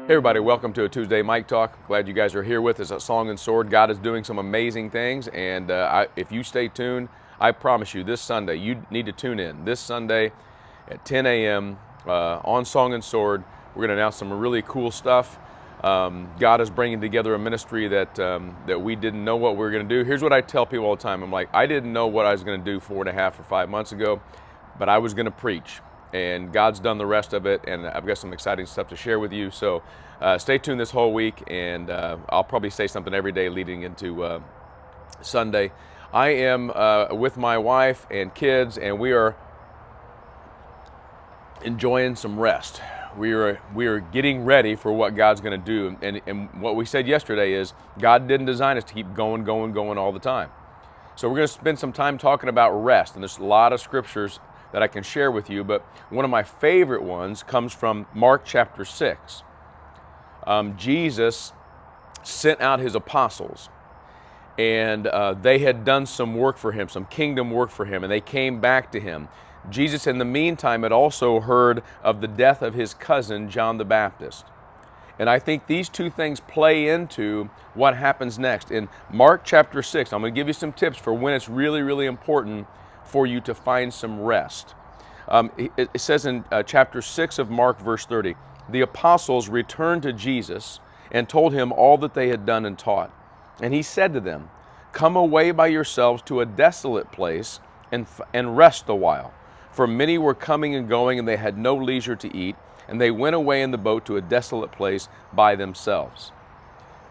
Hey everybody, welcome to a Tuesday Mic Talk. Glad you guys are here with us at Song and Sword. God is doing some amazing things, and if you stay tuned, I promise you this Sunday, you need to tune in. This Sunday at 10 a.m. On Song and Sword, we're going to announce some really cool stuff. God is bringing together a ministry that we didn't know what we were going to do. Here's what I tell people all the time. I'm like, I didn't know what I was going to do 4.5 or 5 months ago, but I was going to preach. And God's done the rest of it, and I've got some exciting stuff to share with you. So stay tuned this whole week, and I'll probably say something every day leading into Sunday. I am with my wife and kids, and we are enjoying some rest. We are getting ready for what God's going to do. And what we said yesterday is God didn't design us to keep going all the time. So we're going to spend some time talking about rest, and there's a lot of scriptures that I can share with you, but one of my favorite ones comes from Mark chapter 6. Jesus sent out his apostles, and they had done some work for him, some kingdom work for him, and they came back to him. Jesus, in the meantime, had also heard of the death of his cousin, John the Baptist. And I think these two things play into what happens next. In Mark chapter 6, I'm going to give you some tips for when it's really, really important for you to find some rest. It says in chapter 6 of Mark, verse 30, the apostles returned to Jesus and told him all that they had done and taught. And he said to them, come away by yourselves to a desolate place and rest a while. For many were coming and going, and they had no leisure to eat, and they went away in the boat to a desolate place by themselves.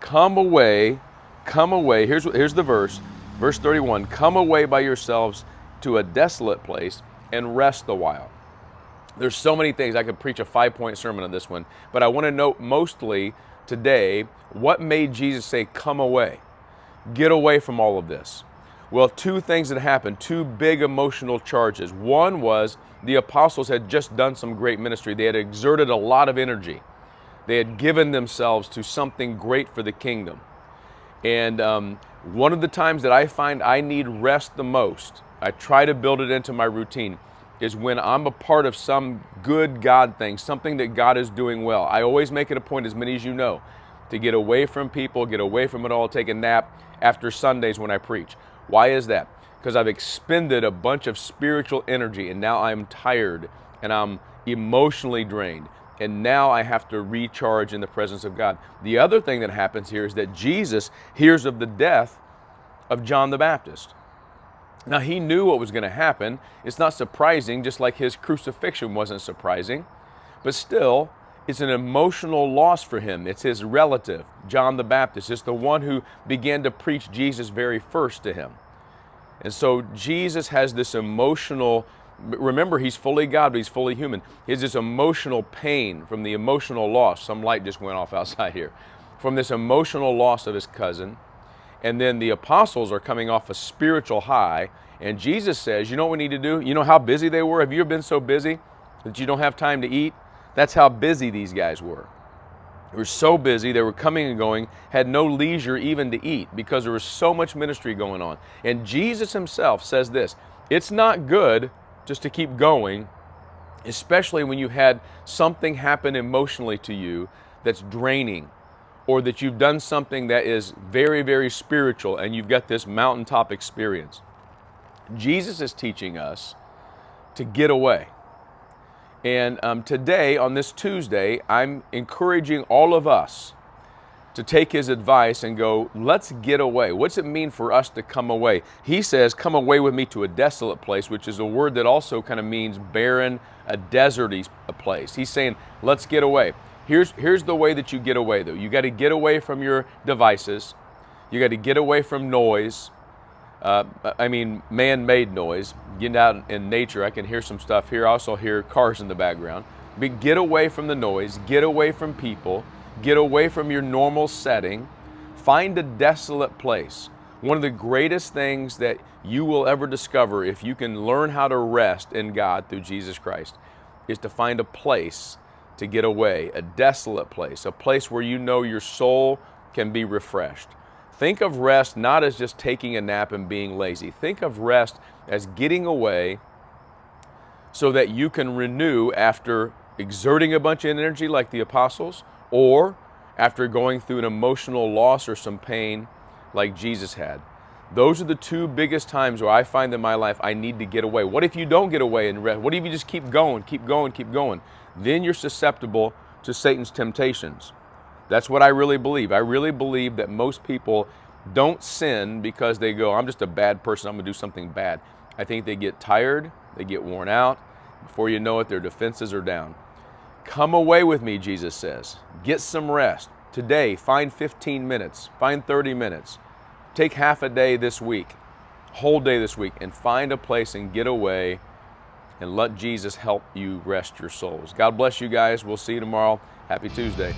Come away. Here's the verse, verse 31, come away by yourselves to a desolate place and rest a while. There's so many things. I could preach a 5-point sermon on this one, but I want to note mostly today what made Jesus say, come away, get away from all of this. Well, two things that happened, two big emotional charges. One was the apostles had just done some great ministry. They had exerted a lot of energy. They had given themselves to something great for the kingdom. And one of the times that I find I need rest the most, I try to build it into my routine, is when I'm a part of some good God thing, something that God is doing well. I always make it a point, as many as you know, to get away from people, get away from it all, take a nap after Sundays when I preach. Why is that? Because I've expended a bunch of spiritual energy, and now I'm tired and I'm emotionally drained. And now I have to recharge in the presence of God. The other thing that happens here is that Jesus hears of the death of John the Baptist. Now, he knew what was going to happen. It's not surprising, just like his crucifixion wasn't surprising. But still, it's an emotional loss for him. It's his relative, John the Baptist. It's the one who began to preach Jesus very first to him. And so Jesus has this emotional, remember, he's fully God, but he's fully human. He has this emotional pain from the emotional loss. Some light just went off outside here. From this emotional loss of his cousin. And then the apostles are coming off a spiritual high. And Jesus says, you know what we need to do? You know how busy they were? Have you ever been so busy that you don't have time to eat? That's how busy these guys were. They were so busy, they were coming and going, had no leisure even to eat because there was so much ministry going on. And Jesus himself says this, it's not good just to keep going, especially when you had something happen emotionally to you that's draining, or that you've done something that is very, very spiritual and you've got this mountaintop experience. Jesus is teaching us to get away. And today, on this Tuesday, I'm encouraging all of us to take his advice and go, let's get away. What's it mean for us to come away? He says, come away with me to a desolate place, which is a word that also kind of means barren, a deserty place. He's saying, let's get away. Here's the way that you get away, though. You got to get away from your devices. You got to get away from noise. Man-made noise. Getting out in nature, I can hear some stuff here. I also hear cars in the background. But get away from the noise. Get away from people. Get away from your normal setting. Find a desolate place. One of the greatest things that you will ever discover if you can learn how to rest in God through Jesus Christ is to find a place to get away, a desolate place, a place where you know your soul can be refreshed. Think of rest not as just taking a nap and being lazy. Think of rest as getting away so that you can renew after exerting a bunch of energy like the apostles, or after going through an emotional loss or some pain like Jesus had. Those are the two biggest times where I find in my life I need to get away. What if you don't get away and rest? What if you just keep going, keep going, keep going? Then you're susceptible to Satan's temptations. That's what I really believe. I really believe that most people don't sin because they go, I'm just a bad person, I'm going to do something bad. I think they get tired, they get worn out. Before you know it, their defenses are down. Come away with me, Jesus says. Get some rest. Today, find 15 minutes, find 30 minutes. Take half a day this week, whole day this week, and find a place and get away and let Jesus help you rest your souls. God bless you guys. We'll see you tomorrow. Happy Tuesday.